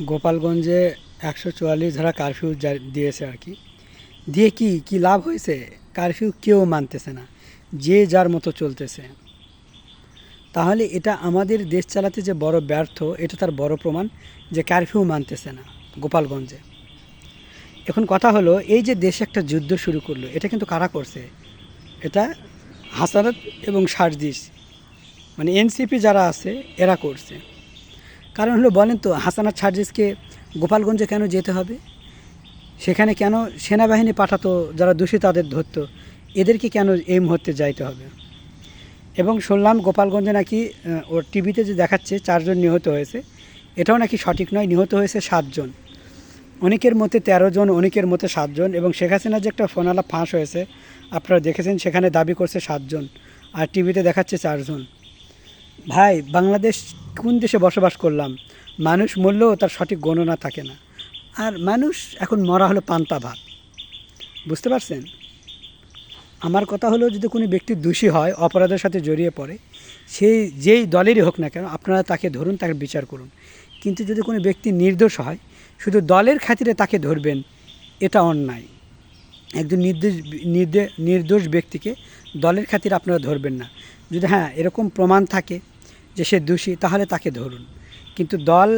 গোপালগঞ্জে ১৪৪ ধারা কারফিউ দিয়েছে আর কি। দিয়ে কি লাভ হয়েছে? কারফিউ কেউ মানতেছে না, যে যার মতো চলতেছে। তাহলে এটা আমাদের দেশ চালাতে যে বড় ব্যর্থ, এটা তার বড় প্রমাণ যে কারফিউ মানতেছে না গোপালগঞ্জে। এখন কথা হলো, এই যে দেশে একটা যুদ্ধ শুরু করলো, এটা কিন্তু কারা করছে? এটা হাসানাত এবং সার্জিস, মানে এনসিপি যারা আছে এরা করছে। কারণ হলো, বলেন তো, হাসানাত সার্জিসকে গোপালগঞ্জে কেন যেতে হবে? সেখানে কেন সেনাবাহিনী পাঠাতো যারা দোষী তাদের ধরতো? এদেরকে কেন এই মুহূর্তে যাইতে হবে? এবং শুনলাম গোপালগঞ্জে নাকি ওর টিভিতে যে দেখাচ্ছে 4 জন নিহত হয়েছে, এটাও নাকি সঠিক নয়, নিহত হয়েছে 7 জন। অনেকের মতে 13 জন, অনেকের মতে 7 জন। এবং শেখ হাসিনার যে একটা ফোন আলাপ ফাঁস হয়েছে আপনারা দেখেছেন, সেখানে দাবি করছে 7 জন আর টিভিতে দেখাচ্ছে 4 জন। ভাই, বাংলাদেশ কোন দেশে বসবাস করলাম? মানুষ মরলেও তার সঠিক গণনা থাকে না। আর মানুষ এখন মরা হলো পান্তা ভাত, বুঝতে পারছেন? আমার কথা হলো, যদি কোনো ব্যক্তি দোষী হয়, অপরাধের সাথে জড়িয়ে পড়ে, সেই যেই দলেরই হোক না কেন, আপনারা তাকে ধরুন, তাকে বিচার করুন। কিন্তু যদি কোনো ব্যক্তি নির্দোষ হয়, শুধু দলের খাতিরে তাকে ধরবেন, এটা অন্যায়। একজন নির্দোষ ব্যক্তিকে দলের খাতিরে আপনারা ধরবেন না। যদি এরকম প্রমাণ থাকে যে সে দোষী, তাহলে তাকে ধরুন। কিন্তু দল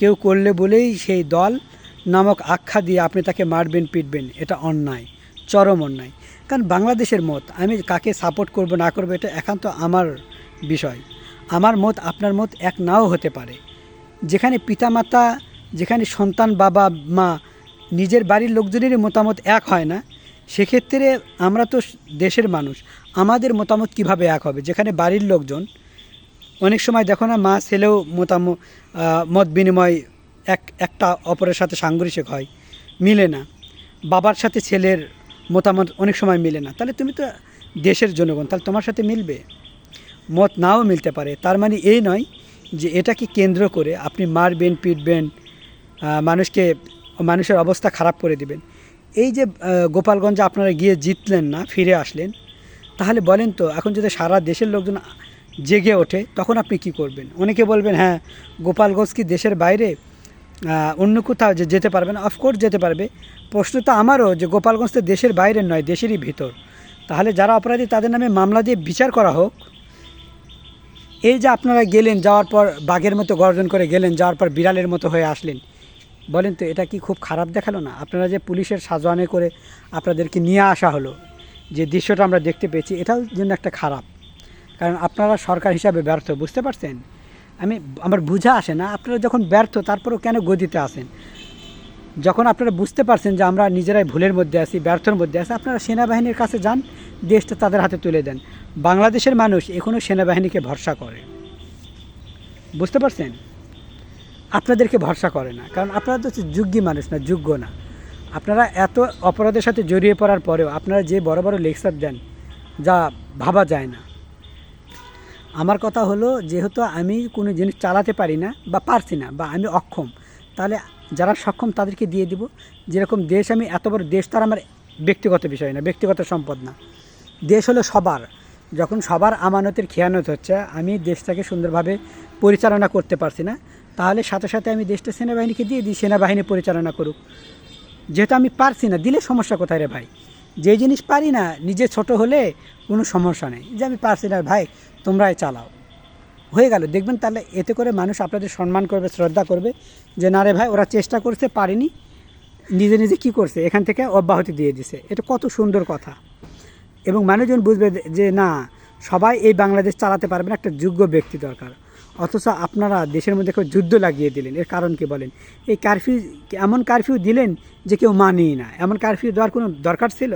কেউ করলে বলেই সেই দল নামক আখ্যা দিয়ে আপনি তাকে মারবেন, পিটবেন, এটা অন্যায়, চরম অন্যায়। কারণ বাংলাদেশের মত, আমি কাকে সাপোর্ট করব না করব এটা একান্ত আমার বিষয়। আমার মত আপনার মত এক নাও হতে পারে। যেখানে পিতামাতা, যেখানে সন্তান, বাবা মা, নিজের বাড়ির লোকজনেরই মতামত এক হয় না, সেক্ষেত্রে আমরা তো দেশের মানুষ, আমাদের মতামত কিভাবে এক হবে? যেখানে বাড়ির লোকজন, অনেক সময় দেখো না, মা ছেলেও মত বিনিময় একটা অপরের সাথে সাংঘর্ষিক হয়, মিলে না। বাবার সাথে ছেলের মতামত অনেক সময় মিলে না। তাহলে তুমি তো দেশের জনগণ, তাহলে তোমার সাথে মিলবে? মত নাও মিলতে পারে। তার মানে এই নয় যে এটাকে কেন্দ্র করে আপনি মারবেন, পিটবেন, মানুষের অবস্থা খারাপ করে দিবেন। এই যে গোপালগঞ্জে আপনারা গিয়ে জিতলেন না, ফিরে আসলেন, তাহলে বলেন তো, এখন যদি সারা দেশের লোকজন জেগে ওঠে, তখন আপনি কি করবেন? অনেকে বলবেন, গোপালগঞ্জ কি দেশের বাইরে, অন্য কোথাও যেতে পারবে না? অফকোর্স যেতে পারবে। প্রশ্ন তো আমারও, যে গোপালগঞ্জ তো দেশের বাইরে নয়, দেশেরই ভিতর। তাহলে যারা অপরাধী তাদের নামে মামলা দিয়ে বিচার করা হোক। এই যে আপনারা গেলেন, যাওয়ার পর বাঘের মতো গর্জন করে গেলেন, যাওয়ার পর বিড়ালের মতো হয়ে আসলেন, বলেন তো, এটা কি খুব খারাপ দেখালো না? আপনারা যে পুলিশের সাজোয়ানে করে আপনাদেরকে নিয়ে আসা হলো, যে দৃশ্যটা আমরা দেখতে পেয়েছি, এটাও জন্য একটা খারাপ। কারণ আপনারা সরকার হিসাবে ব্যর্থ, বুঝতে পারছেন? আমার বুঝা আসে না, আপনারা যখন ব্যর্থ, তারপরেও কেন গদিতে আসেন? যখন আপনারা বুঝতে পারছেন যে আমরা নিজেরাই ভুলের মধ্যে আছি, ব্যর্থর মধ্যে আছি, আপনারা সেনাবাহিনীর কাছে যান, দেশটা তাদের হাতে তুলে দেন। বাংলাদেশের মানুষ এখনও সেনাবাহিনীকে ভরসা করে, বুঝতে পারছেন? আপনাদেরকে ভরসা করে না, কারণ আপনারা তো যোগ্য মানুষ না, যোগ্য না। আপনারা এত অপরাধের সাথে জড়িয়ে পড়ার পরেও আপনারা যে বড় বড় লেকচার দেন, যা ভাবা যায় না। আমার কথা হলো, যেহেতু আমি কোনো জিনিস চালাতে পারি না বা পারছি না, বা আমি অক্ষম, তাহলে যারা সক্ষম তাদেরকে দিয়ে দিব। যেরকম দেশ, আমি এত বড় দেশ, তার আমার ব্যক্তিগত বিষয় না, ব্যক্তিগত সম্পদ না। দেশ হলো সবার। যখন সবার আমানতের খেয়ানত হচ্ছে, আমি দেশটাকে সুন্দরভাবে পরিচালনা করতে পারছি না, তাহলে সাথে সাথে আমি দেশটা সেনাবাহিনীকে দিয়ে দিই, সেনাবাহিনী পরিচালনা করুক। যেহেতু আমি পারছি না, দিলে সমস্যা কোথায় রে ভাই? যে জিনিস পারি না, নিজে ছোট হলে কোনো সমস্যা নেই, যে আমি পারছি না ভাই, তোমরাই চালাও, হয়ে গেল। দেখবেন তাহলে এতে করে মানুষ আপনাদের সম্মান করবে, শ্রদ্ধা করবে, যে না রে ভাই, ওরা চেষ্টা করছে, পারেনি, নিজে নিজে কী করছে, এখান থেকে অব্যাহতি দিয়ে দিছে। এটা কত সুন্দর কথা। এবং মানুষজন বুঝবে যে না, সবাই এই বাংলাদেশ চালাতে পারবে না, একটা যোগ্য ব্যক্তি দরকার। অথচ আপনারা দেশের মধ্যে কেউ যুদ্ধ লাগিয়ে দিলেন। এর কারণ কি বলেন? এই কারফিউ, এমন কারফিউ দিলেন যে কেউ মানেই না। এমন কারফিউ দেওয়ার কোনো দরকার ছিল?